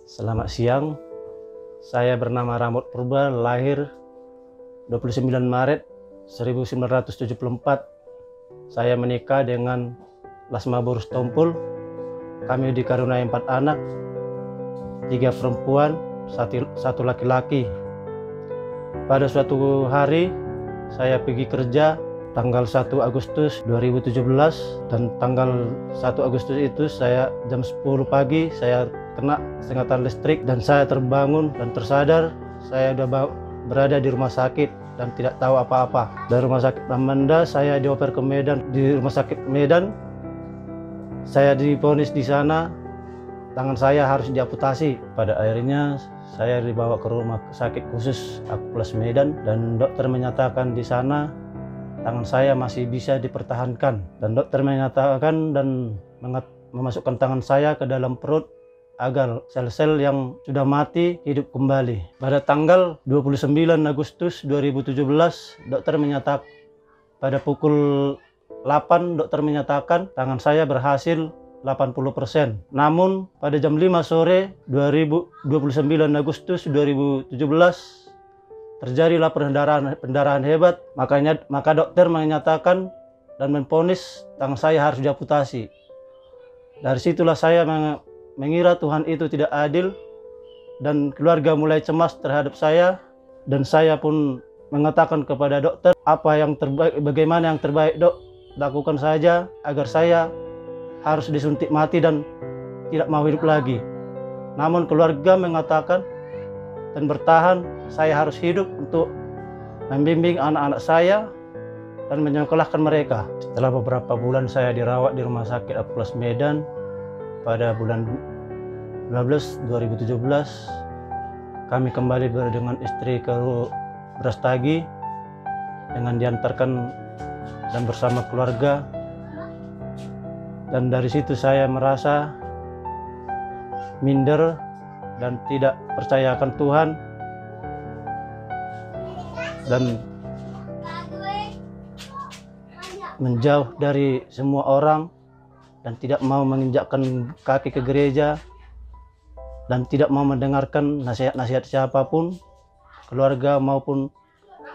Selamat siang, saya bernama Ramot Purba, lahir 29 Maret 1974. Saya menikah dengan Lasma Borus Tompul. Kami dikaruniai 4 anak, 3 perempuan, 1 laki-laki. Pada suatu hari, saya pergi kerja tanggal 1 Agustus 2017, dan tanggal 1 Agustus itu saya jam 10 pagi saya kena sengatan listrik dan saya terbangun dan tersadar. Saya sudah berada di rumah sakit dan tidak tahu apa-apa. Dari rumah sakit Ramanda saya dioper ke Medan. Di rumah sakit Medan saya divonis di sana tangan saya harus diamputasi. Pada akhirnya saya dibawa ke rumah sakit khusus Akupulas Medan dan dokter menyatakan di sana tangan saya masih bisa dipertahankan, dan dokter menyatakan dan memasukkan tangan saya ke dalam perut agar sel-sel yang sudah mati hidup kembali. Pada tanggal 29 Agustus 2017, dokter menyatakan pada pukul 8 dokter menyatakan tangan saya berhasil 80%. Namun pada jam 5 sore 29 Agustus 2017 terjadilah pendarahan hebat. Maka dokter menyatakan dan memvonis tangan saya harus diamputasi. Dari situlah saya mengira Tuhan itu tidak adil dan keluarga mulai cemas terhadap saya, dan saya pun mengatakan kepada dokter, apa yang terbaik, bagaimana yang terbaik dok, lakukan saja agar saya harus disuntik mati dan tidak mau hidup lagi. Namun keluarga mengatakan dan bertahan saya harus hidup untuk membimbing anak-anak saya dan menyekolahkan mereka. Setelah beberapa bulan saya dirawat di rumah sakit Akupulas Medan, pada bulan 12 2017 kami kembali dengan istri ke Brastagi dengan diantarkan dan bersama keluarga. Dan dari situ saya merasa minder dan tidak percaya akan Tuhan, dan menjauh dari semua orang dan tidak mau menginjakkan kaki ke gereja dan tidak mau mendengarkan nasihat-nasihat siapapun, keluarga maupun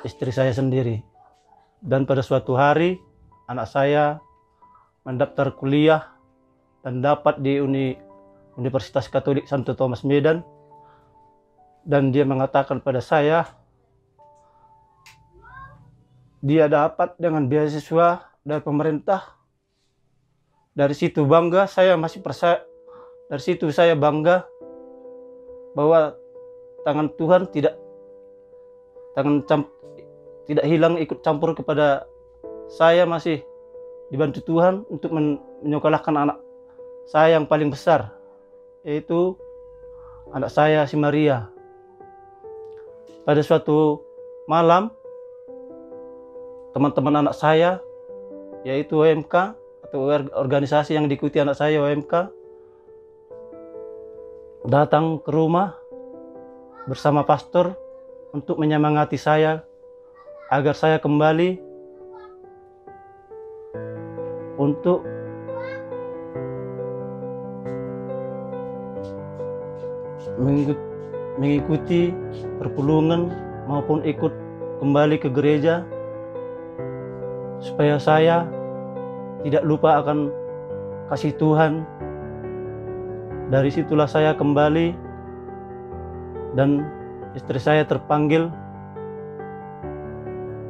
istri saya sendiri. Dan pada suatu hari anak saya mendaftar kuliah dan dapat di Universitas Katolik Santo Thomas Medan, dan dia mengatakan pada saya dia dapat dengan beasiswa dari pemerintah. Dari situ bangga saya dari situ saya bangga bahwa tangan Tuhan tidak hilang ikut campur kepada saya, masih dibantu Tuhan untuk menyekolahkan anak saya yang paling besar, yaitu anak saya si Maria. Pada suatu malam teman-teman anak saya, yaitu OMK atau organisasi yang diikuti anak saya, OMK, datang ke rumah bersama pastor untuk menyemangati saya agar saya kembali untuk mengikuti perpulungan maupun ikut kembali ke gereja, supaya saya tidak lupa akan kasih Tuhan. Dari situlah saya kembali dan istri saya terpanggil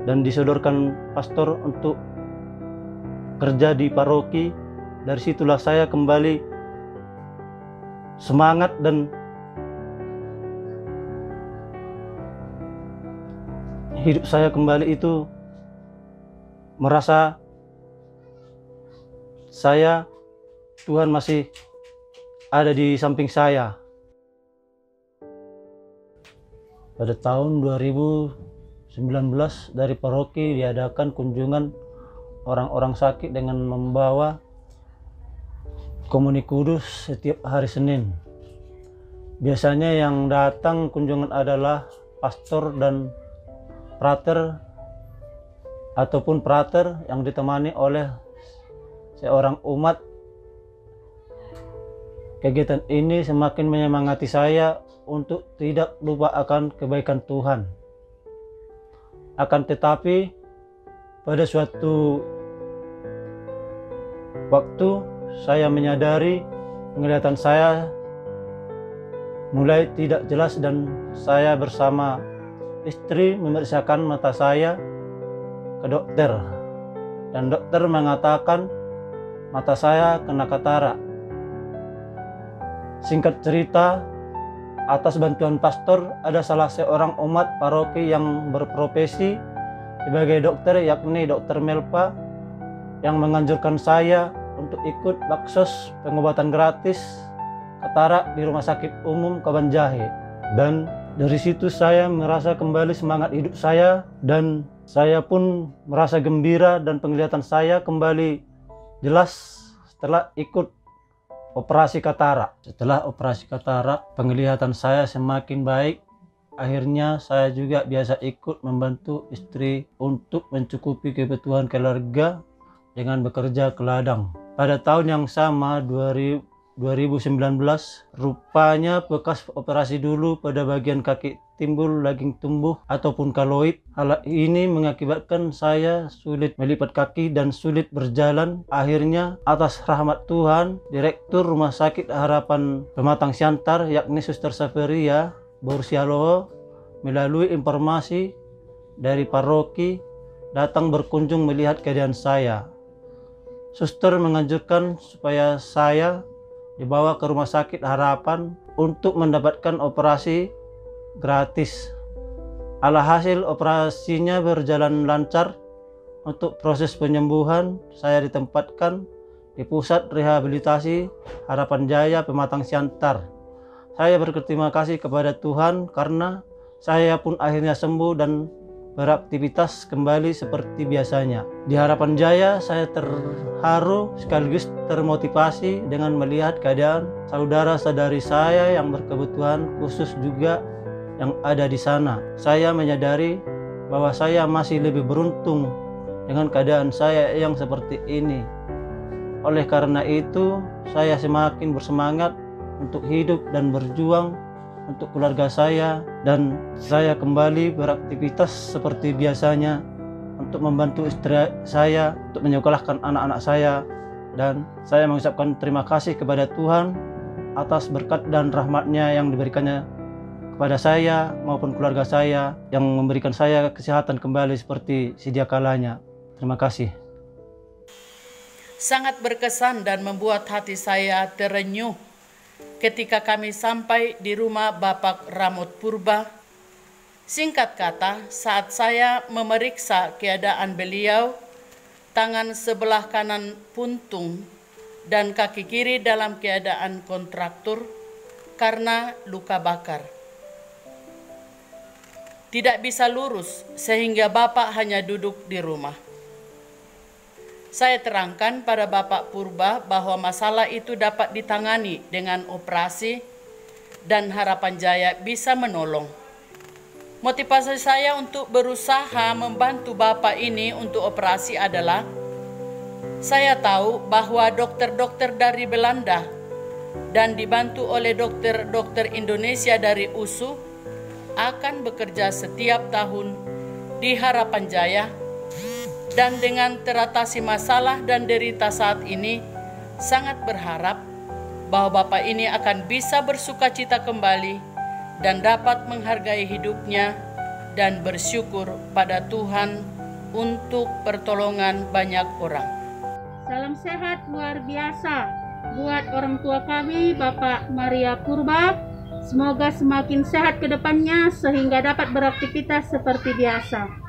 dan disodorkan pastor untuk kerja di paroki. Dari situlah saya kembali semangat dan hidup saya kembali itu merasa Tuhan masih ada di samping saya. Pada tahun 2019 dari paroki diadakan kunjungan orang-orang sakit dengan membawa komuni kudus setiap hari Senin. Biasanya yang datang kunjungan adalah pastor dan prater ataupun prater yang ditemani oleh seorang umat Kegiatan ini semakin menyemangati saya untuk tidak lupa akan kebaikan Tuhan. Akan tetapi, pada suatu waktu saya menyadari penglihatan saya mulai tidak jelas dan saya bersama istri memeriksakan mata saya ke dokter. Dan dokter mengatakan mata saya kena katarak. Singkat cerita, atas bantuan pastor, ada salah seorang umat paroki yang berprofesi sebagai dokter, yakni Dokter Melpa, yang menganjurkan saya untuk ikut baksos pengobatan gratis katarak di Rumah Sakit Umum Kabanjahe. Dan dari situ saya merasa kembali semangat hidup saya, dan saya pun merasa gembira dan penglihatan saya kembali jelas setelah ikut operasi katarak. Setelah operasi katarak, penglihatan saya semakin baik. Akhirnya saya juga biasa ikut membantu istri untuk mencukupi kebutuhan keluarga dengan bekerja ke ladang. Pada tahun yang sama, 2019, rupanya bekas operasi dulu pada bagian kaki timbul daging tumbuh ataupun kaloid. Hal ini mengakibatkan saya sulit melipat kaki dan sulit berjalan. Akhirnya atas rahmat Tuhan, Direktur Rumah Sakit Harapan Pematang Siantar, yakni Suster Saveria Borsialoho, melalui informasi dari paroki datang berkunjung melihat keadaan saya. Suster menganjurkan supaya saya dibawa ke Rumah Sakit Harapan untuk mendapatkan operasi gratis. Alhasil operasinya berjalan lancar. Untuk proses penyembuhan, saya ditempatkan di Pusat Rehabilitasi Harapan Jaya Pematang Siantar. Saya berterima kasih kepada Tuhan karena saya pun akhirnya sembuh dan beraktivitas kembali seperti biasanya. Di Harapan Jaya saya terharu sekaligus termotivasi dengan melihat keadaan saudara-saudari saya yang berkebutuhan khusus juga yang ada di sana. Saya menyadari bahwa saya masih lebih beruntung dengan keadaan saya yang seperti ini. Oleh karena itu, saya semakin bersemangat untuk hidup dan berjuang untuk keluarga saya, dan saya kembali beraktivitas seperti biasanya untuk membantu istri saya, untuk menyekolahkan anak-anak saya, dan saya mengucapkan terima kasih kepada Tuhan atas berkat dan rahmat-Nya yang diberikannya kepada saya maupun keluarga saya, yang memberikan saya kesehatan kembali seperti sedia kalanya. Terima kasih. Sangat berkesan dan membuat hati saya terenyuh ketika kami sampai di rumah Bapak Ramot Purba. Singkat kata, saat saya memeriksa keadaan beliau, tangan sebelah kanan puntung dan kaki kiri dalam keadaan kontraktur karena luka bakar. Tidak bisa lurus sehingga Bapak hanya duduk di rumah. Saya terangkan pada Bapak Purba bahwa masalah itu dapat ditangani dengan operasi dan Harapan Jaya bisa menolong. Motivasi saya untuk berusaha membantu Bapak ini untuk operasi adalah saya tahu bahwa dokter-dokter dari Belanda dan dibantu oleh dokter-dokter Indonesia dari USU akan bekerja setiap tahun di Harapan Jaya, dan dengan teratasi masalah dan derita saat ini, sangat berharap bahwa Bapak ini akan bisa bersukacita kembali dan dapat menghargai hidupnya dan bersyukur pada Tuhan untuk pertolongan banyak orang. Salam sehat luar biasa buat orang tua kami, Bapak Maria Purba. Semoga semakin sehat ke depannya sehingga dapat beraktivitas seperti biasa.